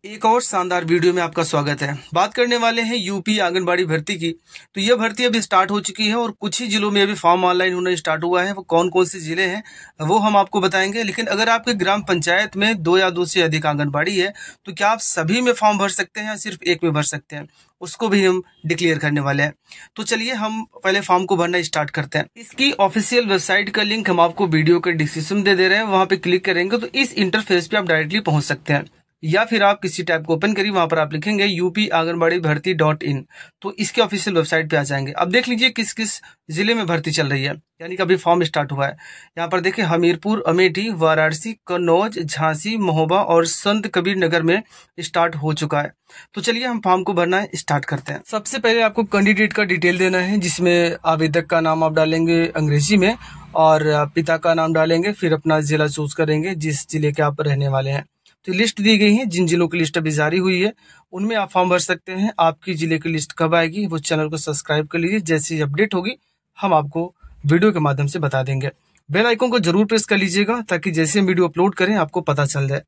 एक और शानदार वीडियो में आपका स्वागत है। बात करने वाले हैं यूपी आंगनबाड़ी भर्ती की। तो यह भर्ती अभी स्टार्ट हो चुकी है और कुछ ही जिलों में अभी फॉर्म ऑनलाइन होना स्टार्ट हुआ है। वो कौन कौन से जिले हैं वो हम आपको बताएंगे। लेकिन अगर आपके ग्राम पंचायत में 2 या 2 से अधिक आंगनबाड़ी है तो क्या आप सभी में फॉर्म भर सकते हैं या सिर्फ एक में भर सकते हैं, उसको भी हम डिक्लेयर करने वाले हैं। तो चलिए हम पहले फॉर्म को भरना स्टार्ट करते हैं। इसकी ऑफिशियल वेबसाइट का लिंक हम आपको वीडियो के डिस्क्रिप्शन में दे रहे हैं। वहां पे क्लिक करेंगे तो इस इंटरफेस पे आप डायरेक्टली पहुंच सकते हैं, या फिर आप किसी टैब को ओपन करिए, वहां पर आप लिखेंगे यूपी आंगनबाड़ी भर्ती .in, तो इसके ऑफिशियल वेबसाइट पे आ जाएंगे। अब देख लीजिए किस किस जिले में भर्ती चल रही है, यानी कि अभी फॉर्म स्टार्ट हुआ है। यहाँ पर देखिए हमीरपुर, अमेठी, वाराणसी, कन्नौज, झांसी, महोबा और संत कबीर नगर में स्टार्ट हो चुका है। तो चलिए हम फॉर्म को भरना स्टार्ट करते हैं। सबसे पहले आपको कैंडिडेट का डिटेल देना है, जिसमें आवेदक का नाम आप डालेंगे अंग्रेजी में और पिता का नाम डालेंगे, फिर अपना जिला चूज करेंगे जिस जिले के आप रहने वाले हैं। तो लिस्ट दी गई है, जिन जिलों की लिस्ट अभी जारी हुई है उनमें आप फॉर्म भर सकते हैं। आपकी जिले की लिस्ट कब आएगी वो चैनल को सब्सक्राइब कर लीजिए, जैसी अपडेट होगी हम आपको वीडियो के माध्यम से बता देंगे। बेल आइकन को जरूर प्रेस कर लीजिएगा ताकि जैसे हम वीडियो अपलोड करें आपको पता चल जाए।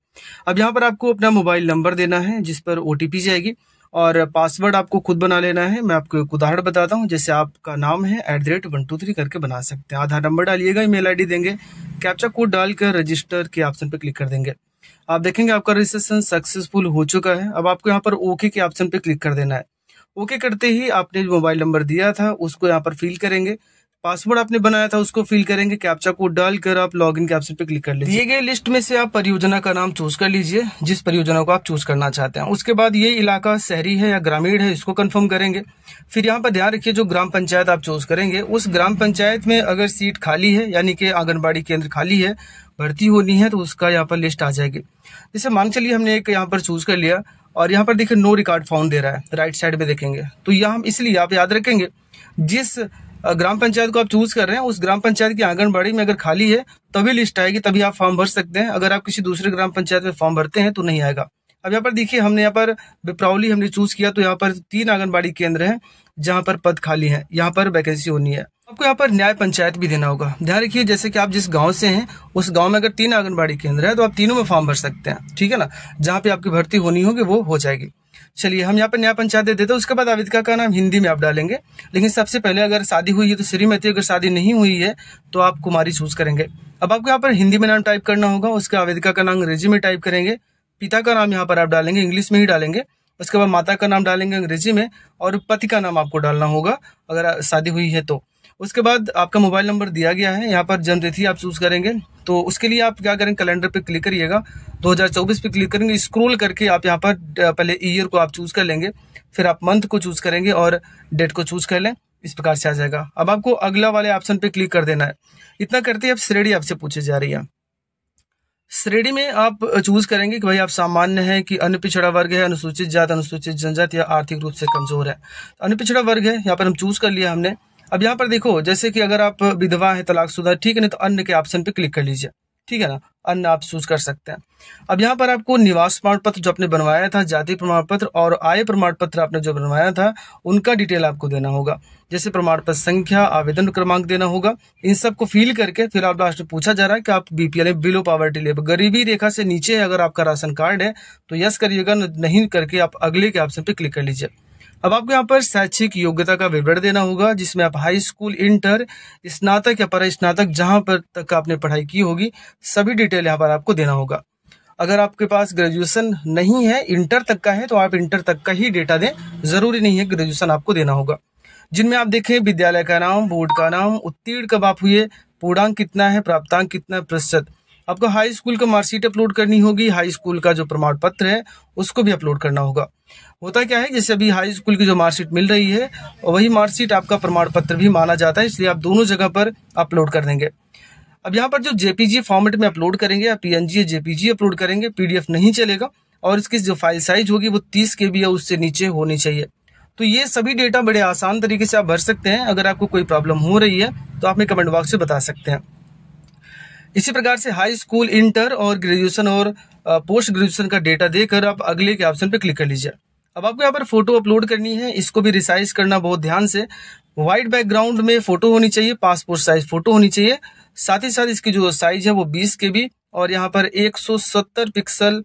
अब यहाँ पर आपको अपना मोबाइल नंबर देना है जिस पर OTP जाएगी, और पासवर्ड आपको खुद बना लेना है। मैं आपको एक उदाहरण बताता हूँ, जैसे आपका नाम है @123 करके बना सकते हैं। आधार नंबर डालिएगा, ईमेल ID देंगे, कैप्चा कोड डालकर रजिस्टर के ऑप्शन पर क्लिक कर देंगे। आप देखेंगे आपका रजिस्ट्रेशन सक्सेसफुल हो चुका है। अब आपको यहाँ पर ओके के ऑप्शन पे क्लिक कर देना है। ओके करते ही आपने जो मोबाइल नंबर दिया था उसको यहाँ पर फिल करेंगे, पासवर्ड आपने बनाया था उसको फिल करेंगे, कैप्चा कोड डालकर आप लॉगिन के ऑप्शन पे क्लिक कर लीजिए। दिए गए लिस्ट में से आप परियोजना का नाम चूज कर लीजिए, जिस परियोजना को आप चूज करना चाहते हैं। उसके बाद ये इलाका शहरी है या ग्रामीण है इसको कंफर्म करेंगे। फिर यहाँ पर ध्यान रखिए, जो ग्राम पंचायत आप चूज करेंगे उस ग्राम पंचायत में अगर सीट खाली है, यानी कि आंगनबाड़ी केंद्र खाली है, भर्ती होनी है, तो उसका यहाँ पर लिस्ट आ जाएगी। जैसे मान चलिए हमने एक यहाँ पर चूज कर लिया और यहाँ पर देखिए नो रिकॉर्ड फाउंड दे रहा है, राइट साइड में देखेंगे। तो यहाँ इसलिए आप याद रखेंगे, जिस ग्राम पंचायत को आप चूज कर रहे हैं उस ग्राम पंचायत की आंगनबाड़ी में अगर खाली है तभी लिस्ट आएगी, तभी आप फॉर्म भर सकते हैं। अगर आप किसी दूसरे ग्राम पंचायत में फॉर्म भरते हैं तो नहीं आएगा। अब यहाँ पर देखिए हमने यहाँ पर बिप्रौली हमने चूज किया, तो यहाँ पर 3 आंगनबाड़ी केंद्र हैं जहाँ पर पद खाली है, यहाँ पर वैकेंसी होनी है। आपको यहाँ पर न्याय पंचायत भी देना होगा। ध्यान रखिए, जैसे कि आप जिस गांव से हैं उस गांव में अगर 3 आंगनबाड़ी केंद्र है तो आप तीनों में फॉर्म भर सकते हैं, ठीक है ना। जहाँ पे आपकी भर्ती होनी होगी वो हो जाएगी। चलिए हम यहाँ पर न्याय पंचायत दे देते हैं। उसके बाद आवेदिका का नाम हिंदी में आप डालेंगे, लेकिन सबसे पहले अगर शादी हुई है तो श्रीमती, अगर शादी नहीं हुई है तो आप कुमारी चूज करेंगे। अब आपको यहाँ पर हिंदी में नाम टाइप करना होगा, उसके आवेदिका का नाम अंग्रेजी में टाइप करेंगे, पिता का नाम यहाँ पर आप डालेंगे इंग्लिश में ही डालेंगे, उसके बाद माता का नाम डालेंगे अंग्रेजी में, और पति का नाम आपको डालना होगा अगर शादी हुई है तो। उसके बाद आपका मोबाइल नंबर दिया गया है, यहाँ पर जन्म तिथि आप चूज करेंगे। तो उसके लिए आप क्या करेंगे, कैलेंडर पे क्लिक करिएगा, 2024 पे क्लिक करेंगे, स्क्रॉल करके आप यहाँ पर पहले ईयर को आप चूज कर लेंगे, फिर आप मंथ को चूज करेंगे और डेट को चूज कर लें। इस प्रकार से आ जाएगा। अब आपको अगला वाले ऑप्शन पे क्लिक कर देना है। इतना करते ही अब श्रेणी आपसे पूछी जा रही है। श्रेणी में आप चूज करेंगे कि भाई आप सामान्य है कि अन्य पिछड़ा वर्ग है, अनुसूचित जाति, अनुसूचित जनजाति या आर्थिक रूप से कमजोर है। अन्य पिछड़ा वर्ग है, यहाँ पर हम चूज कर लिया हमने। अब यहाँ पर देखो, जैसे कि अगर आप विधवा है, तलाकशुदा, ठीक है, नहीं तो अन्य के ऑप्शन पे क्लिक कर लीजिए, ठीक है ना, अन्य आप चूज कर सकते हैं। अब यहाँ पर आपको निवास प्रमाण पत्र जो आपने बनवाया था, जाति प्रमाण पत्र और आय प्रमाण पत्र आपने जो बनवाया था उनका डिटेल आपको देना होगा, जैसे प्रमाण पत्र संख्या, आवेदन क्रमांक देना होगा। इन सबको फिल करके फिर आप लास्ट में पूछा जा रहा है कि आप BPL है, बिलो पॉवर्टी लेवल, गरीबी रेखा से नीचे है अगर आपका राशन कार्ड है तो यस करिएगा, नहीं करके आप अगले के ऑप्शन पे क्लिक कर लीजिए। अब आपको यहाँ पर शैक्षिक योग्यता का विवरण देना होगा, जिसमें आप हाई स्कूल, इंटर, स्नातक या परास्नातक जहां पर तक आपने पढ़ाई की होगी सभी डिटेल यहाँ पर आपको देना होगा। अगर आपके पास ग्रेजुएशन नहीं है, इंटर तक का है, तो आप इंटर तक का ही डेटा दें, जरूरी नहीं है ग्रेजुएशन आपको देना होगा। जिनमें आप देखें विद्यालय का नाम, बोर्ड का नाम, उत्तीर्ण कब आप हुए, पूर्णांक कितना है, प्राप्तांक कितना है, प्रतिशत। आपको हाई स्कूल का मार्कशीट अपलोड करनी होगी, हाई स्कूल का जो प्रमाण पत्र है उसको भी अपलोड करना होगा। होता क्या है, जैसे अभी हाई स्कूल की जो मार्कशीट मिल रही है वही मार्कशीट आपका प्रमाण पत्र भी माना जाता है, इसलिए आप दोनों जगह पर अपलोड कर देंगे। अब यहाँ पर जो JPG फॉर्मेट में अपलोड करेंगे या PNG या JPG अपलोड करेंगे, PDF नहीं चलेगा, और इसकी जो फाइल साइज होगी वो 30 KB या उससे नीचे होनी चाहिए। तो ये सभी डेटा बड़े आसान तरीके से आप भर सकते हैं। अगर आपको कोई प्रॉब्लम हो रही है तो आप हमें कमेंट बॉक्स में बता सकते हैं। इसी प्रकार से हाई स्कूल, इंटर और ग्रेजुएशन और पोस्ट ग्रेजुएशन का डेटा देकर आप अगले के ऑप्शन पे क्लिक कर लीजिए। अब आपको यहाँ पर फोटो अपलोड करनी है, इसको भी रिसाइज करना बहुत ध्यान से। व्हाइट बैकग्राउंड में फोटो होनी चाहिए, पासपोर्ट साइज फोटो होनी चाहिए, साथ ही साथ इसकी जो साइज है वो 20 KB और यहाँ पर 170 पिक्सल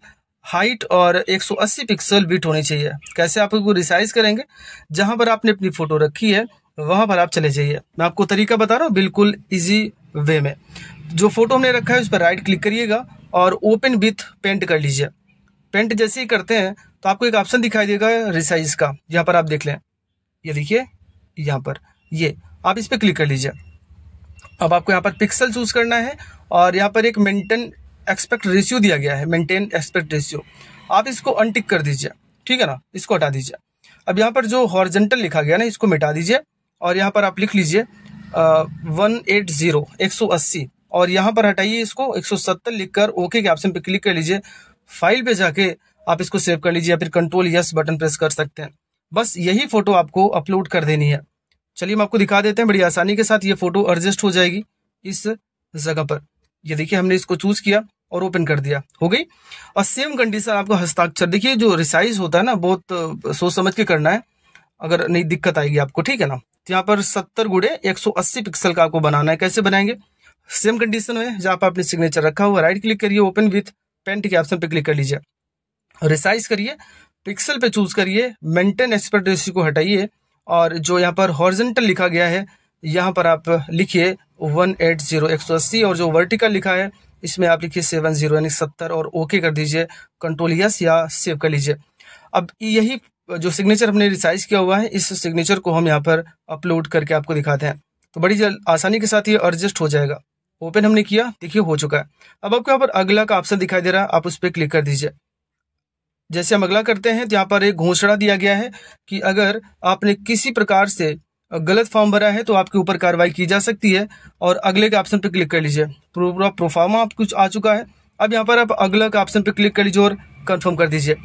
हाइट और 180 पिक्सल विड्थ होनी चाहिए। कैसे आप इसको रिसाइज करेंगे, जहां पर आपने अपनी फोटो रखी है वहां पर आप चले जाइए। मैं आपको तरीका बता रहा हूँ बिल्कुल इजी वे में। जो फोटो हमने रखा है उस पर राइट क्लिक करिएगा और ओपन विथ पेंट कर लीजिए। पेंट जैसे ही करते हैं तो आपको एक ऑप्शन दिखाई देगा रिसाइज का, यहाँ पर आप देख लें, ये देखिए यहाँ पर, ये आप इस पर क्लिक कर लीजिए। अब आपको यहाँ पर पिक्सल चूज करना है और यहाँ पर एक मेंटेन एक्सपेक्ट रेशियो दिया गया है, मेंटेन एक्सपेक्ट रेशियो, आप इसको अनटिक कर दीजिए, ठीक है ना, इसको हटा दीजिए। अब यहाँ पर जो हॉरिजॉन्टल लिखा गया ना, इसको मिटा दीजिए और यहाँ पर आप लिख लीजिए 180 180 और यहाँ पर हटाइए इसको 170 लिखकर ओके के ऑप्शन पे क्लिक कर लीजिए। फाइल पे जाके आप इसको सेव कर लीजिए या फिर कंट्रोल यस बटन प्रेस कर सकते हैं। बस यही फोटो आपको अपलोड कर देनी है। चलिए हम आपको दिखा देते हैं, बड़ी आसानी के साथ ये फोटो एडजस्ट हो जाएगी इस जगह पर। ये देखिए हमने इसको चूज किया और ओपन कर दिया, हो गई। और सेम कंडीशन आपको हस्ताक्षर, देखिए जो रिसाइज होता है ना बहुत सोच समझ के करना है, अगर नहीं दिक्कत आएगी आपको, ठीक है ना। तो यहाँ पर 70x180 पिक्सल का आपको बनाना है। कैसे बनाएंगे, सेम कंडीशन में जहाँ पर आपने सिग्नेचर रखा हुआ राइट क्लिक करिए, ओपन विथ पेंट के ऑप्शन पे क्लिक कर लीजिए, रिसाइज करिए, पिक्सल पे चूज करिए, मेंटेन एक्सपेक्ट रेशियो को हटाइए और जो यहाँ पर हॉरिजॉन्टल लिखा गया है यहाँ पर आप लिखिए 180 180 और जो वर्टिकल लिखा है इसमें आप लिखिए 70 यानी 70 और ओके कर दीजिए, कंट्रोल यस या सेव कर लीजिए। अब यही जो सिग्नेचर हमने रिसाइज किया हुआ है इस सिग्नेचर को हम यहाँ पर अपलोड करके आपको दिखाते हैं। तो बड़ी आसानी के साथ ये एडजस्ट हो जाएगा। ओपन हमने किया, देखिए हो चुका है। अब आपको यहाँ पर अगला का ऑप्शन दिखाई दे रहा है, आप उस पर क्लिक कर दीजिए। जैसे हम अगला करते हैं तो यहाँ पर एक घोषणा दिया गया है कि अगर आपने किसी प्रकार से गलत फॉर्म भरा है तो आपके ऊपर कार्रवाई की जा सकती है और अगले के ऑप्शन पे क्लिक कर लीजिए। पूरा प्रोफार्मा आप कुछ आ चुका है। अब यहाँ पर आप अगला के ऑप्शन पे क्लिक कर लीजिए और कंफर्म कर दीजिए।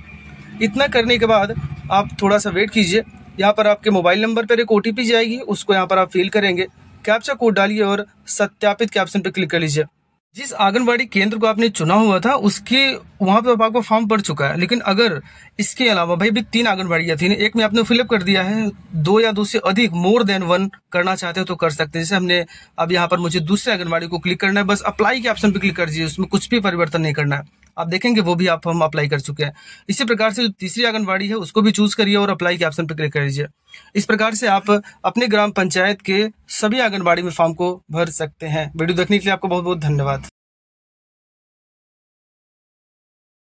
इतना करने के बाद आप थोड़ा सा वेट कीजिए। यहाँ पर आपके मोबाइल नंबर पर एक OTP जाएगी, उसको यहाँ पर आप फिल करेंगे, कैप्चा कोड डालिए और सत्यापित के ऑप्शन पे क्लिक कर लीजिए। जिस आंगनबाड़ी केंद्र को आपने चुना हुआ था उसके वहां पे आपका फॉर्म पड़ चुका है। लेकिन अगर इसके अलावा भाई भी 3 आंगनबाड़ियां थी, एक में आपने फिलअप कर दिया है, 2 या 2 से अधिक मोर देन 1 करना चाहते हो तो कर सकते हैं। जैसे हमने अब यहाँ पर मुझे दूसरे आंगनबाड़ी को क्लिक करना है, बस अप्लाई के ऑप्शन पे क्लिक कर दीजिए, उसमें कुछ भी परिवर्तन नहीं करना है। आप देखेंगे वो भी हम अप्लाई कर चुके हैं। इसी प्रकार से जो तीसरी आंगनबाड़ी है उसको भी चूज करिए और अप्लाई के ऑप्शन पर क्लिक कर लीजिए। इस प्रकार से आप अपने ग्राम पंचायत के सभी आंगनबाड़ी में फॉर्म को भर सकते हैं। वीडियो देखने के लिए आपको बहुत बहुत धन्यवाद।